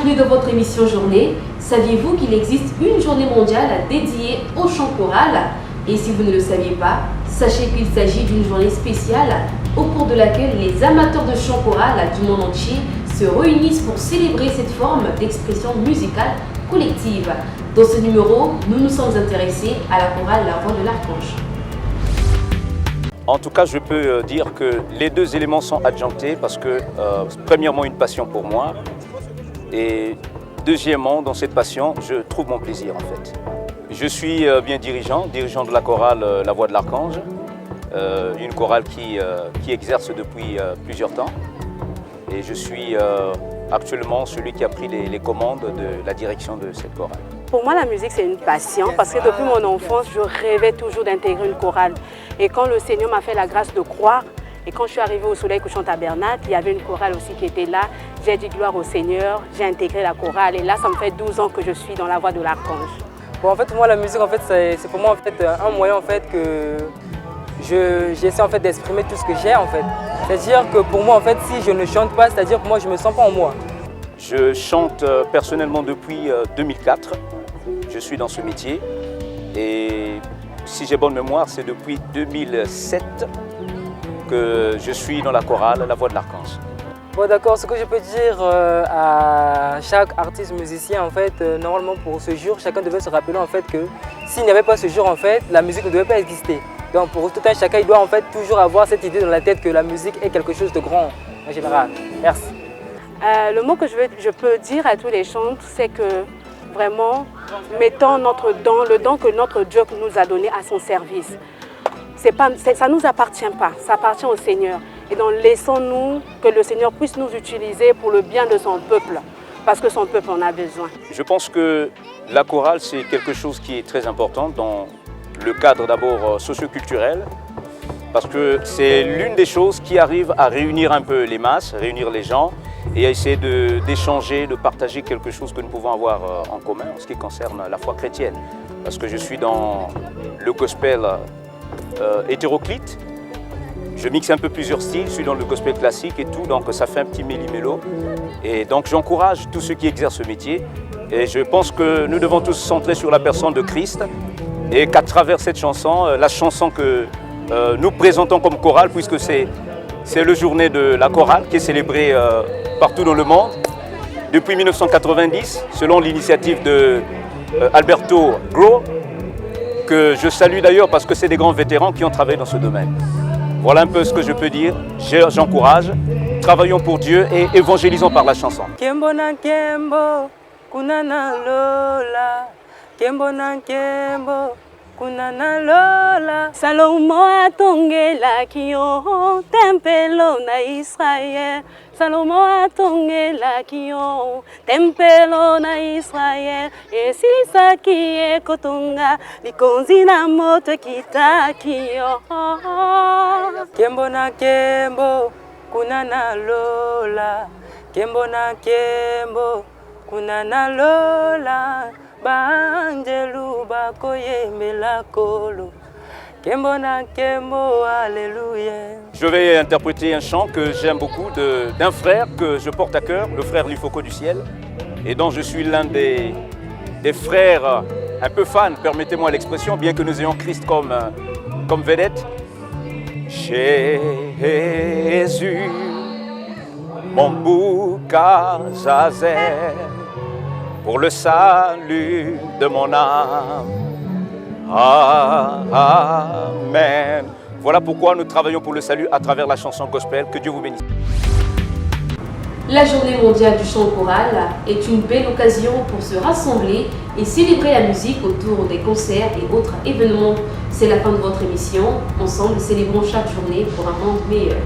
Bienvenue dans votre émission Journée. Saviez-vous qu'il existe une journée mondiale dédiée au chant choral? Et si vous ne le saviez pas, sachez qu'il s'agit d'une journée spéciale au cours de laquelle les amateurs de chant choral du monde entier se réunissent pour célébrer cette forme d'expression musicale collective. Dans ce numéro, nous nous sommes intéressés à la chorale La Voix de l'Archange. En tout cas, je peux dire que les deux éléments sont adjonctés parce que, premièrement, une passion pour moi et deuxièmement, dans cette passion, je trouve mon plaisir en fait. Je suis bien dirigeant de la chorale La Voix de l'Archange, une chorale qui exerce depuis plusieurs temps et je suis actuellement celui qui a pris les commandes de la direction de cette chorale. Pour moi, la musique, c'est une passion parce que depuis mon enfance, je rêvais toujours d'intégrer une chorale. Et quand le Seigneur m'a fait la grâce de croire, et quand je suis arrivée au Soleil Couchant Tabernacle, il y avait une chorale aussi qui était là. J'ai dit gloire au Seigneur, j'ai intégré la chorale et là, ça me fait 12 ans que je suis dans la Voix de l'Archange. Bon, en fait, moi, la musique, en fait, c'est pour moi en fait, un moyen en fait, que j'essaie en fait, d'exprimer tout ce que j'ai. En fait. C'est-à-dire que pour moi, en fait, si je ne chante pas, c'est-à-dire que moi, je ne me sens pas en moi. Je chante personnellement depuis 2004. Je suis dans ce métier et si j'ai bonne mémoire, c'est depuis 2007 que je suis dans la chorale La Voix de l'Archange. Bon d'accord, ce que je peux dire à chaque artiste musicien, en fait, normalement pour ce jour, chacun devait se rappeler en fait que s'il n'y avait pas ce jour, en fait, la musique ne devait pas exister. Donc pour tout un chacun, il doit en fait toujours avoir cette idée dans la tête que la musique est quelque chose de grand en général. Merci. Le mot que je peux dire à tous les chantres, c'est que vraiment, mettons notre don, le don que notre Dieu nous a donné à son service. Ça ne nous appartient pas, ça appartient au Seigneur. Et donc laissons-nous que le Seigneur puisse nous utiliser pour le bien de son peuple, parce que son peuple en a besoin. Je pense que la chorale, c'est quelque chose qui est très important dans le cadre d'abord socio-culturel, parce que c'est l'une des choses qui arrive à réunir un peu les masses, réunir les gens, et à essayer d'échanger, de partager quelque chose que nous pouvons avoir en commun en ce qui concerne la foi chrétienne. Parce que je suis dans le gospel hétéroclite, je mixe un peu plusieurs styles, je suis dans le gospel classique et tout, donc ça fait un petit méli-mélo. Et donc j'encourage tous ceux qui exercent ce métier. Et je pense que nous devons tous se centrer sur la personne de Christ et qu'à travers cette chanson, la chanson que nous présentons comme chorale, puisque c'est la journée de la chorale qui est célébrée partout dans le monde depuis 1990, selon l'initiative de Alberto Gro, que je salue d'ailleurs parce que c'est des grands vétérans qui ont travaillé dans ce domaine. Voilà un peu ce que je peux dire. J'encourage. Travaillons pour Dieu et évangélisons par la chanson. Kembo na kembo, kunana lola. Kembo na kembo, kunana lola. Salomo atongela kiyo tempelo na Israël. Salomo atongela kiyo tempelo na Israël. Esisa kiye kotonga likonzi na moto kita kiyo. Kembo na kembo, kunana lola. Kembo na kembo, kunana lola. Banjelu bakoyembela kolo. Kembo na kembo, alléluia. Je vais interpréter un chant que j'aime beaucoup d'un frère que je porte à cœur, le frère Lifoko du ciel, et dont je suis l'un des frères un peu fans, permettez-moi l'expression, bien que nous ayons Christ comme vedette. Jésus, mon bouc à Zazel, pour le salut de mon âme. Amen. Voilà pourquoi nous travaillons pour le salut à travers la chanson gospel. Que Dieu vous bénisse. La journée mondiale du chant choral est une belle occasion pour se rassembler et célébrer la musique autour des concerts et autres événements. C'est la fin de votre émission. Ensemble, célébrons chaque journée pour un monde meilleur.